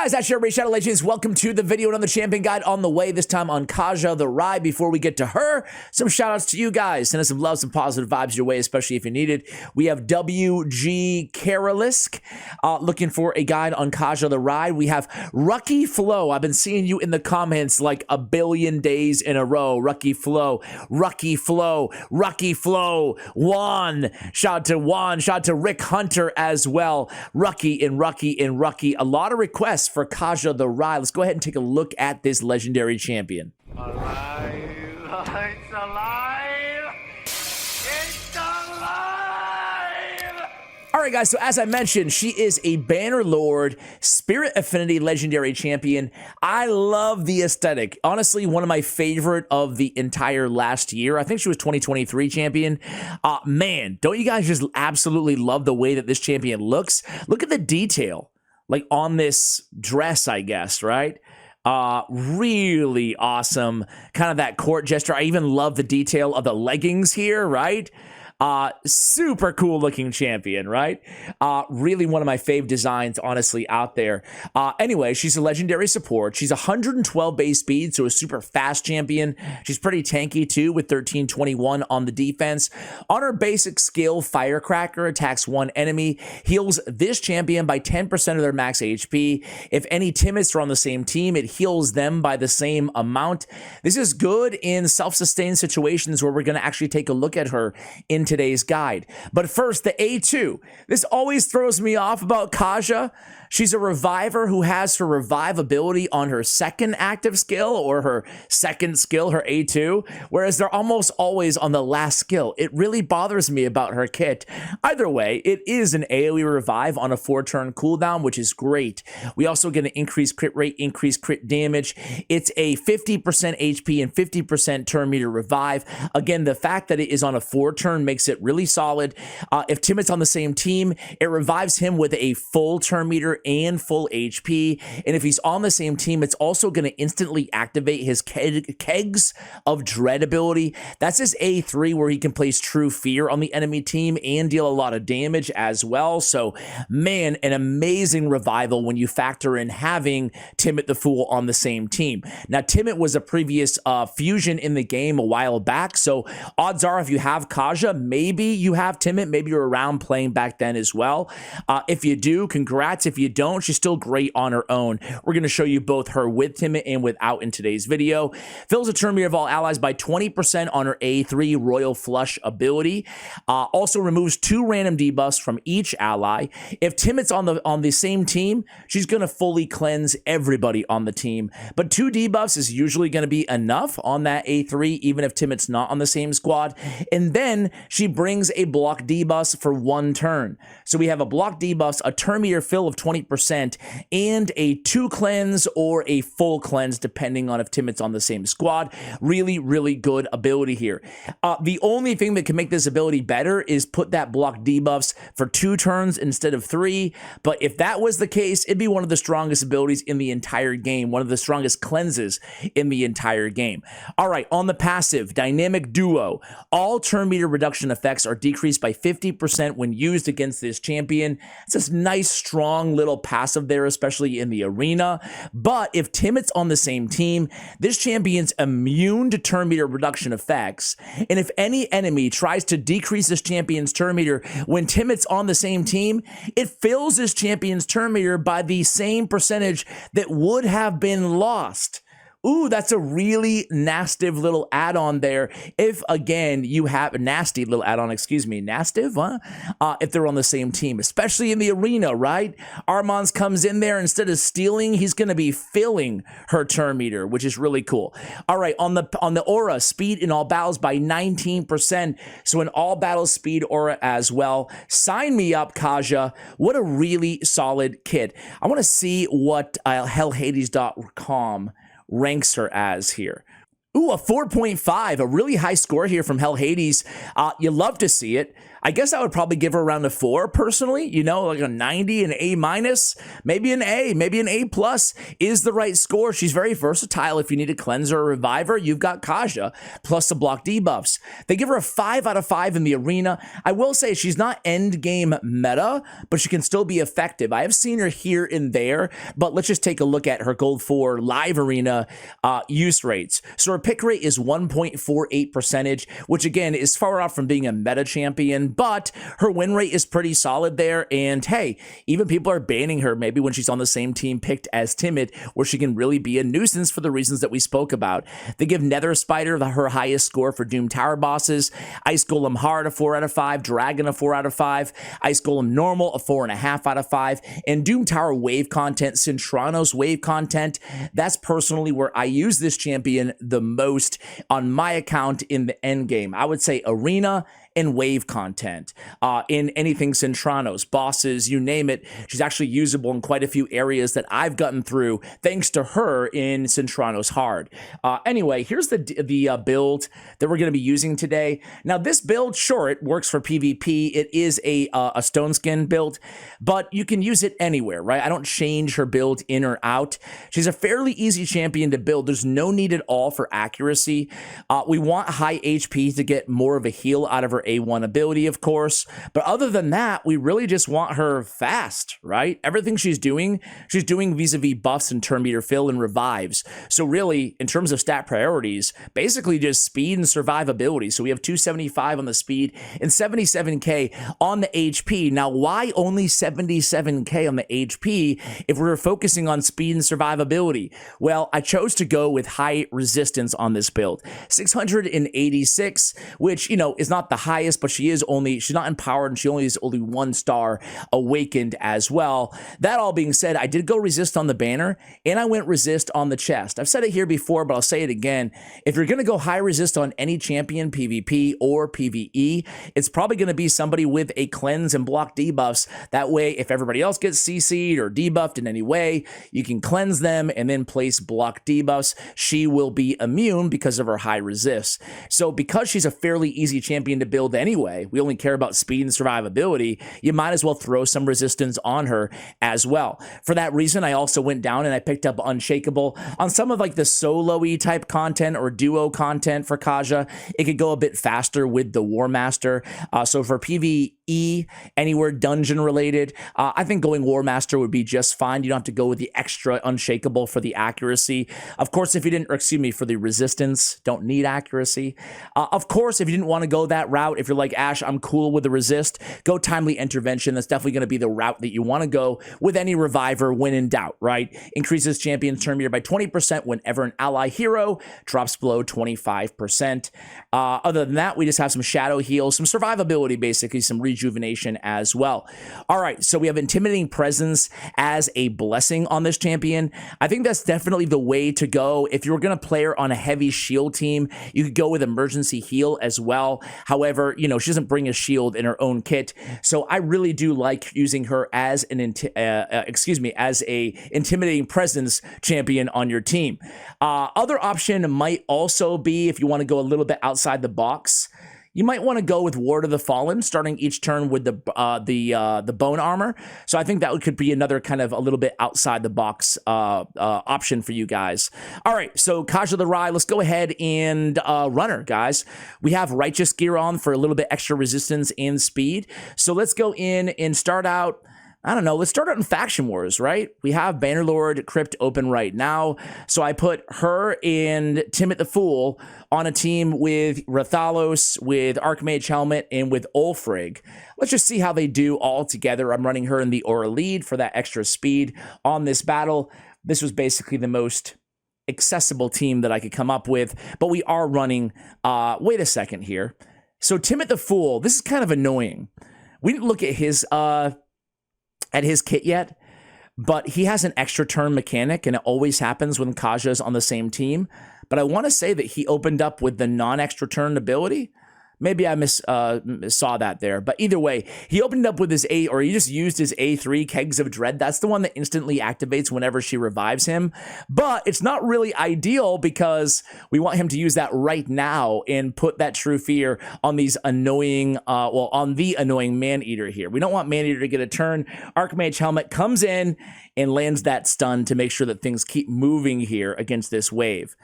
Guys, that's your Shadow Legends. Welcome to the video. Another champion guide on the way, this time on KAJA the WRY. Before we get to her, some shout outs to you guys. Send us some love, some positive vibes your way, especially if you need it. We have WG Karalisk looking for a guide on KAJA the WRY. We have Rucky Flow. I've been seeing you in the comments like a billion days in a row. Rucky Flow, Rucky Flow, Rucky Flow. Juan. Shout out to Juan. Shout out to Rick Hunter as well. Rucky and Rucky and Rucky. A lot of requests for KAJA the WRY. Let's go ahead and take a look at this legendary champion. Alive! It's alive! It's alive! All right, guys, so as I mentioned, she is a Banner Lord, Spirit Affinity legendary champion. I love the aesthetic. Honestly, one of my favorite of the entire last year. I think she was 2023 champion. Man, don't you guys just absolutely love the way that this champion looks? Look at the detail, like on this dress, I guess, right? Really awesome. Kind of that court Jester. I even love the detail of the leggings here, right? Super cool looking champion, right? Really one of my fave designs, honestly, out there. Anyway, she's a legendary support. She's 112 base speed, so a super fast champion. She's pretty tanky too, with 1321 on the defense. On her basic skill, Firecracker attacks one enemy, heals this champion by 10% of their max HP. If any Timits are on the same team, it heals them by the same amount. This is good in self-sustained situations where we're going to actually take a look at her in today's guide. But first, the A2. This always throws me off about KAJA. She's a reviver who has her revive ability on her second active skill, or her second skill, her A2, whereas they're almost always on the last skill. It really bothers me about her kit. Either way, it is an AoE revive on a 4-turn cooldown, which is great. We also get an increased crit rate, increased crit damage. It's a 50% HP and 50% turn meter revive. Again, the fact that it is on a 4-turn makes it really solid. If Timit's on the same team, it revives him with a full turn meter and full HP. And if he's on the same team, it's also going to instantly activate his Kegs of Dread ability. That's his A3, where he can place True Fear on the enemy team and deal a lot of damage as well. So, man, an amazing revival when you factor in having Timit the Fool on the same team. Now, Timit was a previous fusion in the game a while back, so odds are if you have KAJA, maybe you have Timit, maybe you're around playing back then as well. If you do, congrats. If you don't, she's still great on her own. We're going to show you both her with Timit and without in today's video. Fills a turn meter of all allies by 20% on her A3 Royal Flush ability. Also removes 2 random debuffs from each ally. If Timit's on the same team, she's going to fully cleanse everybody on the team. But 2 debuffs is usually going to be enough on that A3, even if Timit's not on the same squad. And then she brings a block debuff for 1 turn. So we have a block debuff, a turn meter fill of 20%, and a 2 cleanse or a full cleanse, depending on if Timit's on the same squad. Really, really good ability here. The only thing that can make this ability better is put that block debuffs for 2 turns instead of 3. But if that was the case, it'd be one of the strongest abilities in the entire game, one of the strongest cleanses in the entire game. All right, on the passive, Dynamic Duo. All turn meter reduction effects are decreased by 50% when used against this champion. It's this nice, strong little passive there, especially in the arena. But if Timit's on the same team, this champion's immune to turn meter reduction effects. And if any enemy tries to decrease this champion's turn meter when Timit's on the same team, it fills this champion's turn meter by the same percentage that would have been lost. Ooh, that's a really nasty little add-on there. If, again, you have a nasty little add-on, excuse me, nasty, huh? If they're on the same team, especially in the arena, right? Armand's comes in there, instead of stealing, he's going to be filling her turn meter, which is really cool. All right, on the aura, speed in all battles by 19%. So in all battles, speed aura as well. Sign me up, KAJA. What a really solid kit. I want to see what hellhades.com ranks her as here. Ooh, a 4.5, a really high score here from Hell Hades. You love to see it. I guess I would probably give her around a 4 personally, you know, like a 90, an A minus, maybe an A, maybe an A plus is the right score. She's very versatile. If you need a cleanser or reviver, you've got KAJA plus the block debuffs. They give her a 5 out of 5 in the arena. I will say she's not end game meta, but she can still be effective. I have seen her here and there, but let's just take a look at her gold 4 live arena use rates. So her pick rate is 1.48%, which again is far off from being a meta champion, but her win rate is pretty solid there. And hey, even people are banning her maybe when she's on the same team picked as Timit, where she can really be a nuisance for the reasons that we spoke about. They give Nether Spider her highest score for Doom Tower bosses, Ice Golem Hard a 4 out of 5, Dragon a 4 out of 5, Ice Golem Normal a 4.5 out of 5, and Doom Tower wave content, Cintranos wave content. That's personally where I use this champion the most on my account in the end game. I would say arena and wave content in anything Cintranos, bosses, you name it. She's actually usable in quite a few areas that I've gotten through thanks to her in Cintranos Hard. Anyway, here's the build that we're going to be using today. Now, this build, sure, it works for PvP. It is a stone skin build, but you can use it anywhere, right? I don't change her build in or out. She's a fairly easy champion to build. There's no need at all for accuracy. We want high HP to get more of a heal out of her A1 ability, of course. But other than that, we really just want her fast, right? Everything she's doing vis-a-vis buffs and turn meter fill and revives. So really, in terms of stat priorities, basically just speed and survivability. So we have 275 on the speed and 77k on the HP. Now, why only 77k on the HP if we're focusing on speed and survivability? Well, I chose to go with high resistance on this build. 686, which, you know, is not the highest, but she's not empowered and she only is only 1 star awakened as well. That all being said, I did go resist on the banner and I went resist on the chest. I've said it here before, but I'll say it again. If you're going to go high resist on any champion, PvP or PvE, it's probably going to be somebody with a cleanse and block debuffs. That way, if everybody else gets CC'd or debuffed in any way, you can cleanse them and then place block debuffs. She will be immune because of her high resist. So because she's a fairly easy champion to build anyway, we only care about speed and survivability, you might as well throw some resistance on her as well. For that reason, I also went down and I picked up Unshakable on some of like the solo-y type content or duo content for KAJA. It could go a bit faster with the War Master. So for PvE, anywhere dungeon related, I think going War Master would be just fine. You don't have to go with the extra Unshakable for the accuracy. Of course, if you didn't, or excuse me, for the resistance, don't need accuracy. Of course, if you didn't want to go that route, if you're like, Ash, I'm cool with the resist, go Timely Intervention. That's definitely going to be the route that you want to go with any reviver when in doubt, right? Increases champion's turn meter by 20% whenever an ally hero drops below 25%. Other than that, we just have some shadow heals, some survivability, basically some rejuvenation as well. All right, so we have Intimidating Presence as a blessing on this champion. I think that's definitely the way to go. If you're going to play her on a heavy shield team, you could go with Emergency Heal as well. However, you know, she doesn't bring a shield in her own kit, so I really do like using her as as a Intimidating Presence champion on your team. Other option might also be, if you want to go a little bit outside the box, you might want to go with Ward of the Fallen, starting each turn with the bone armor. So I think that could be another kind of a little bit outside the box option for you guys. All right, so KAJA the Wry, let's go ahead and run her, guys. We have Righteous gear on for a little bit extra resistance and speed. So let's go in and start out. I don't know, let's start out in Faction Wars, right? We have Bannerlord Crypt open right now. So I put her and Timit the Fool on a team with Rathalos, with Archmage Helmet, and with Ulfrig. Let's just see how they do all together. I'm running her in the Aura lead for that extra speed on this battle. This was basically the most accessible team that I could come up with, but we are running, wait a second here. So Timit the Fool, this is kind of annoying. We didn't look at his kit yet, but he has an extra turn mechanic, and it always happens when KAJA's on the same team. But I want to say that he opened up with the non-extra turn ability, Maybe I saw that there. But either way, he opened up with his he just used his A3, Kegs of Dread. That's the one that instantly activates whenever she revives him. But it's not really ideal because we want him to use that right now and put that True Fear on these annoying, on the annoying Man-Eater here. We don't want Man-Eater to get a turn. Archmage Helmet comes in and lands that stun to make sure that things keep moving here against this wave.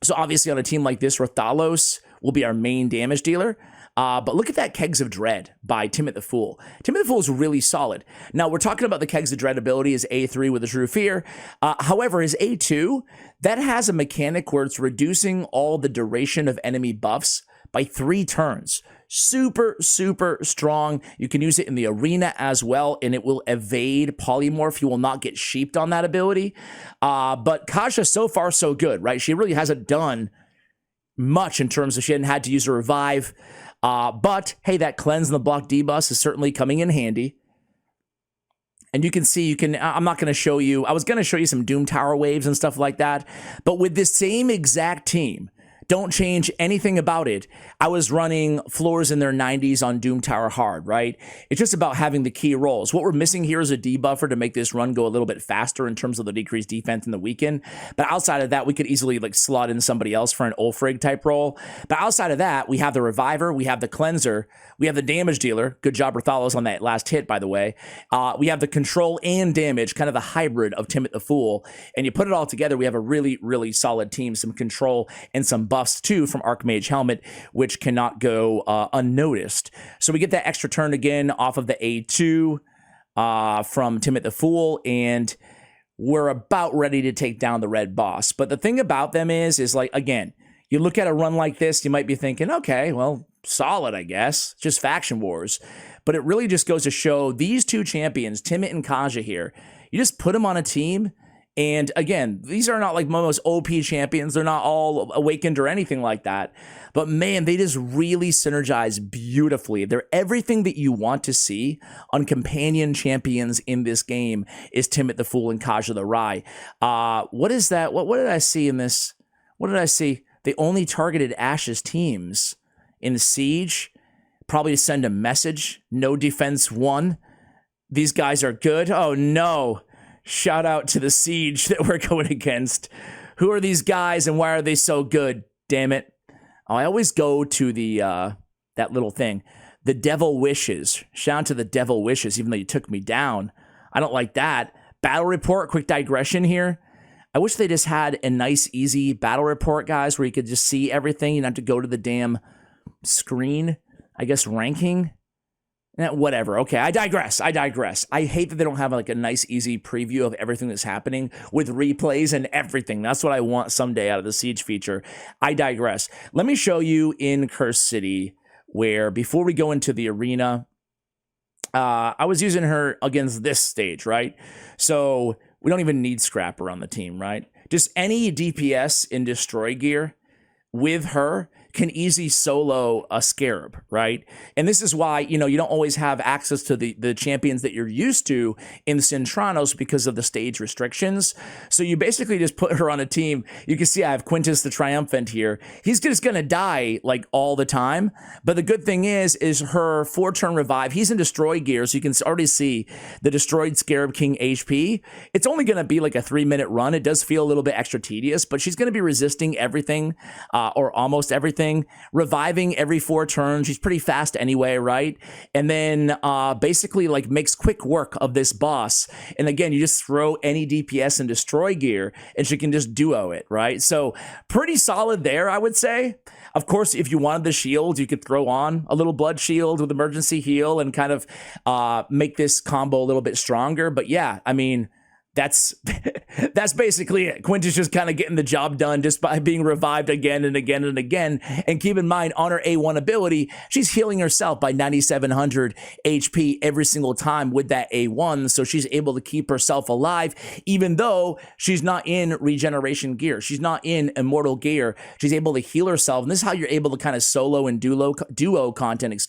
So obviously on a team like this, Rathalos will be our main damage dealer. But look at that Kegs of Dread by Timit the Fool. Timit the Fool is really solid. Now, we're talking about the Kegs of Dread ability as A3 with a True Fear. However, his A2, that has a mechanic where it's reducing all the duration of enemy buffs by 3 turns. Super, super strong. You can use it in the arena as well, and it will evade Polymorph. You will not get sheeped on that ability. But KAJA, so far, so good, right? She really hasn't done much in terms of she hadn't had to use a revive. But, hey, that Cleanse and the Block debuff is certainly coming in handy. And you can see, I'm not going to show you, I was going to show you some Doom Tower waves and stuff like that. But with this same exact team, don't change anything about it. I was running floors in their 90s on Doom Tower hard, right? It's just about having the key rolls. What we're missing here is a debuffer to make this run go a little bit faster in terms of the decreased defense in the weekend. But outside of that, we could easily like slot in somebody else for an Ulfrig type role. But outside of that, we have the Reviver, we have the Cleanser, we have the Damage Dealer. Good job, Rathalos, on that last hit, by the way. We have the Control and Damage, kind of the hybrid of Timit the Fool. And you put it all together, we have a really, really solid team. Some control and some buffs, too, from Archmage Helmet, which cannot go unnoticed. So we get that extra turn again off of the A2 from Timit the Fool, and we're about ready to take down the red boss. But the thing about them is like, again, you look at a run like this, you might be thinking, okay, well, solid, I guess. Just faction wars. But it really just goes to show these two champions, Timit and KAJA here, you just put them on a team. And again, these are not like most OP champions. They're not all awakened or anything like that. But man, they just really synergize beautifully. They're everything that you want to see on companion champions in this game is Timit the Fool and KAJA the Wry. What is that? What did I see in this? What did I see? They only targeted Ash's teams in Siege, probably to send a message. No defense 1. These guys are good. Oh no. Shout out to the Siege that we're going against. Who are these guys and why are they so good? Damn it. Oh, I always go to the that little thing. The Devil Wishes. Shout out to the Devil Wishes, even though you took me down. I don't like that. Battle report, quick digression here. I wish they just had a nice, easy battle report, guys, where you could just see everything. You don't have to go to the damn screen. I guess ranking. Whatever. Okay, I digress. I hate that they don't have like a nice, easy preview of everything that's happening with replays and everything. That's what I want someday out of the Siege feature. I digress. Let me show you in Curse City where before we go into the arena, I was using her against this stage, right? So we don't even need Scrapper on the team, right? Just any DPS in Destroy gear with her can easily solo a Scarab, right? And this is why, you know, you don't always have access to the champions that you're used to in Centranos because of the stage restrictions. So you basically just put her on a team. You can see I have Quintus the Triumphant here. He's just going to die like all the time. But the good thing is her 4-turn revive. He's in Destroy gear, so you can already see the Destroyed Scarab King HP. It's only going to be like a 3-minute run. It does feel a little bit extra tedious, but she's going to be resisting everything or almost everything. Reviving every 4 turns. She's pretty fast anyway, right? And then basically like makes quick work of this boss. And again, you just throw any DPS and Destroy gear and she can just duo it, right? So pretty solid there, I would say. Of course, if you wanted the shield, you could throw on a little blood shield with emergency heal and kind of make this combo a little bit stronger. But yeah, I mean, that's basically it. Quintus just kind of getting the job done just by being revived again and again and again. And keep in mind, on her A1 ability, she's healing herself by 9,700 HP every single time with that A1. So she's able to keep herself alive, even though she's not in regeneration gear. She's not in immortal gear. She's able to heal herself. And this is how you're able to kind of solo and duo content,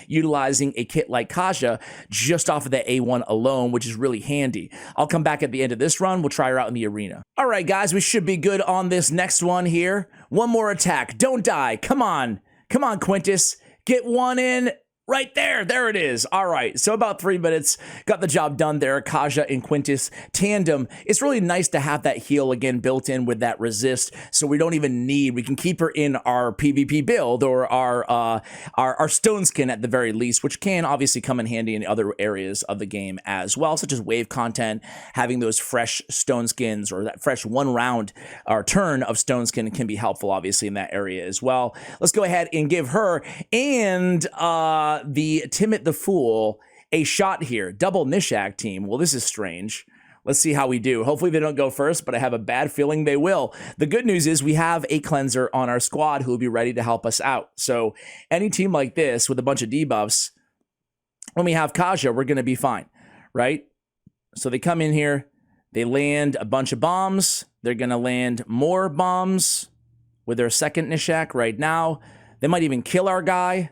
utilizing a kit like KAJA just off of the A1 alone, which is really handy. I'll come back at the end of this run. We'll try her out in the arena. All right, guys, we should be good on this next one here. One more attack. Don't die. Come on. Come on, Quintus. Get one in. Right there. There it is. All right. So about 3 minutes. Got the job done there. KAJA and Quintus tandem. It's really nice to have that heal again built in with that resist. So we don't even need, we can keep her in our PvP build or our stone skin at the very least, which can obviously come in handy in other areas of the game as well, such as wave content, having those fresh stone skins or that fresh 1 round or turn of stone skin can be helpful obviously in that area as well. Let's go ahead and give her and the Timit the Fool a shot here. Double Nishak team. Well, this is strange. Let's see how we do. Hopefully they don't go first, but I have a bad feeling they will. The good news is we have a cleanser on our squad who will be ready to help us out. So any team like this with a bunch of debuffs, when we have KAJA, we're going to be fine, right? So they come in here, they land a bunch of bombs. They're going to land more bombs with their second Nishak right now. They might even kill our guy.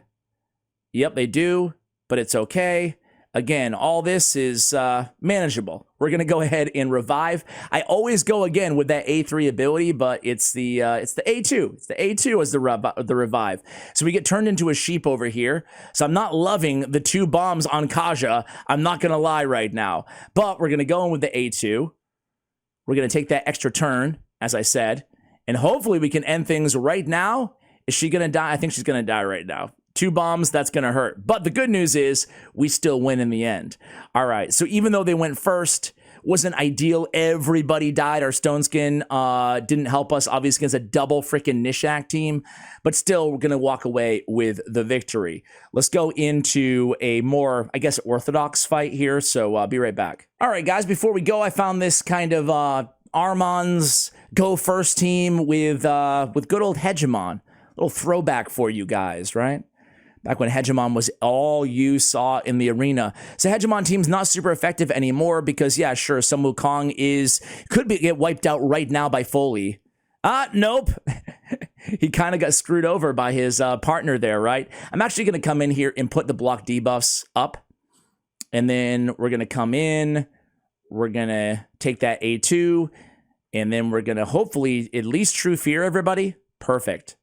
Yep, they do, but it's okay. Again, all this is manageable. We're going to go ahead and revive. I always go again with that A3 ability, but it's the A2. It's the A2 as the revive. So we get turned into a sheep over here. So I'm not loving the 2 bombs on KAJA. I'm not going to lie right now. But we're going to go in with the A2. We're going to take that extra turn, as I said. And hopefully we can end things right now. Is she going to die? I think she's going to die right now. 2 bombs, that's going to hurt. But the good news is we still win in the end. All right, so even though they went first, wasn't ideal. Everybody died. Our stone skin didn't help us, obviously, against a double freaking Nishak team. But still, we're going to walk away with the victory. Let's go into a more, I guess, orthodox fight here. So I'll be right back. All right, guys, before we go, I found this kind of Armand's go first team with good old Hegemon. A little throwback for you guys, right? Back when Hegemon was all you saw in the arena. So Hegemon team's not super effective anymore because, yeah, sure, Sun Wukong could get wiped out right now by Foley. Nope. He kind of got screwed over by his partner there, right? I'm actually going to come in here and put the block debuffs up. And then we're going to come in. We're going to take that A2. And then we're going to hopefully at least True Fear everybody. Perfect.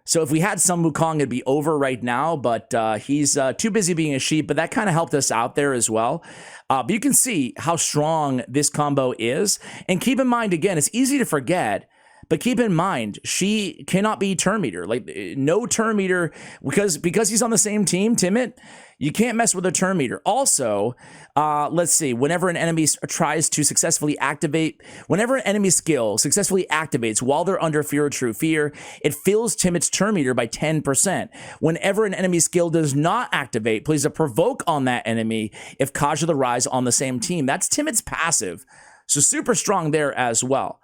So if we had Sun Wukong, it'd be over right now, but he's too busy being a sheep, but that kind of helped us out there as well. But you can see how strong this combo is. And keep in mind, again, it's easy to forget, but keep in mind, she cannot be turn meter. Like, no turn meter, because he's on the same team, Timit, you can't mess with a turn meter. Also, let's see, whenever an enemy tries to successfully activate, whenever an enemy skill successfully activates while they're under Fear or True Fear, it fills Timit's turn meter by 10%. Whenever an enemy skill does not activate, plays a provoke on that enemy if KAJA the Wry is on the same team. That's Timit's passive. So super strong there as well.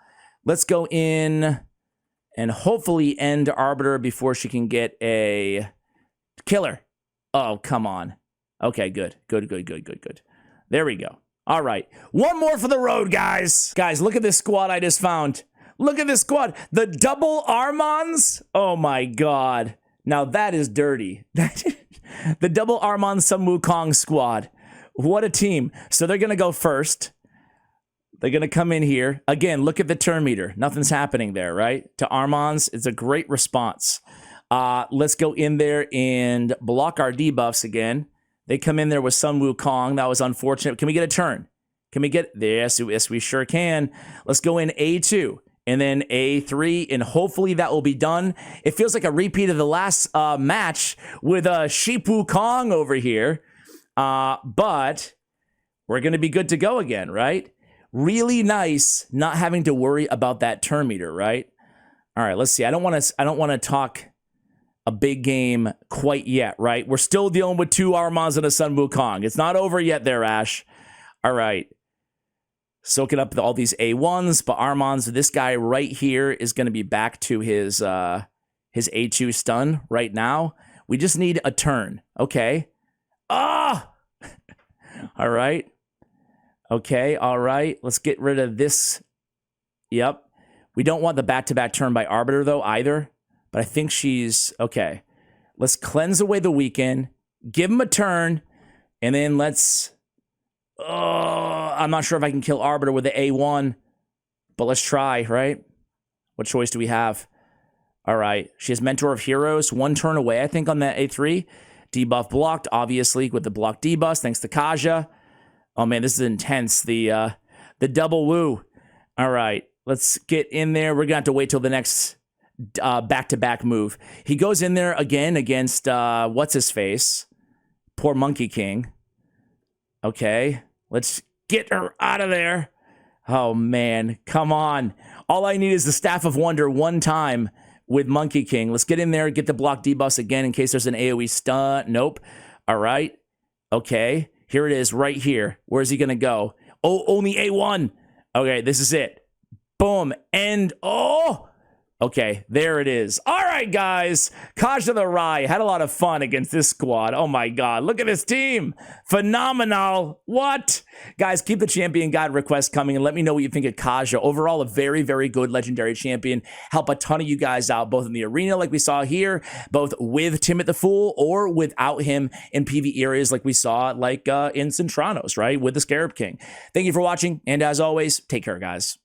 Let's go in and hopefully end Arbiter before she can get a killer. Oh, come on. Okay, good. Good. There we go. All right. One more for the road, guys. Guys, look at this squad I just found. Look at this squad. The double Armands. Oh, my God. Now, that is dirty. The double Armand Sun Wukong squad. What a team. So they're going to go first. They're going to come in here. Again, look at the turn meter. Nothing's happening there, right? To Armands, it's a great response. Let's go in there and block our debuffs again. They come in there with Sun Wukong. That was unfortunate. Can we get a turn? Can we get... Yes, we sure can. Let's go in A2 and then A3, and hopefully that will be done. It feels like a repeat of the last match with Sheep Wukong over here. But we're going to be good to go again, right? Really nice not having to worry about that turn meter, right? All right, let's see. I don't want to talk a big game quite yet, right? We're still dealing with 2 Armands and a Sun Wukong. It's not over yet there, Ash. All right. Soaking up all these A1s, but Armands, this guy right here is going to be back to his A2 stun right now. We just need a turn. Okay. Ah! All right. Okay, all right. Let's get rid of this. Yep. We don't want the back-to-back turn by Arbiter, though, either. But I think she's... Okay. Let's cleanse away the weekend. Give him a turn. And then let's... I'm not sure if I can kill Arbiter with the A1. But let's try, right? What choice do we have? All right. She has Mentor of Heroes. 1 turn away, I think, on that A3. Debuff blocked, obviously, with the block debuff, thanks to KAJA. Oh, man, this is intense. The double woo. All right. Let's get in there. We're going to have to wait till the next back-to-back move. He goes in there again against, what's-his-face? Poor Monkey King. Okay. Let's get her out of there. Oh, man. Come on. All I need is the Staff of Wonder 1 time with Monkey King. Let's get in there, get the block debuffs again in case there's an AoE stun. Nope. All right. Okay. Here it is right here. Where's he going to go? Oh, only A1. Okay, this is it. Boom. And, oh, okay, there it is. All right, guys. KAJA the Wry had a lot of fun against this squad. Oh, my God. Look at this team. Phenomenal. What? Guys, keep the champion guide requests coming and let me know what you think of KAJA. Overall, a very, very good legendary champion. Help a ton of you guys out, both in the arena like we saw here, both with Timit the Fool or without him in PvE areas like we saw like in Centranos, right, with the Scarab King. Thank you for watching, and as always, take care, guys.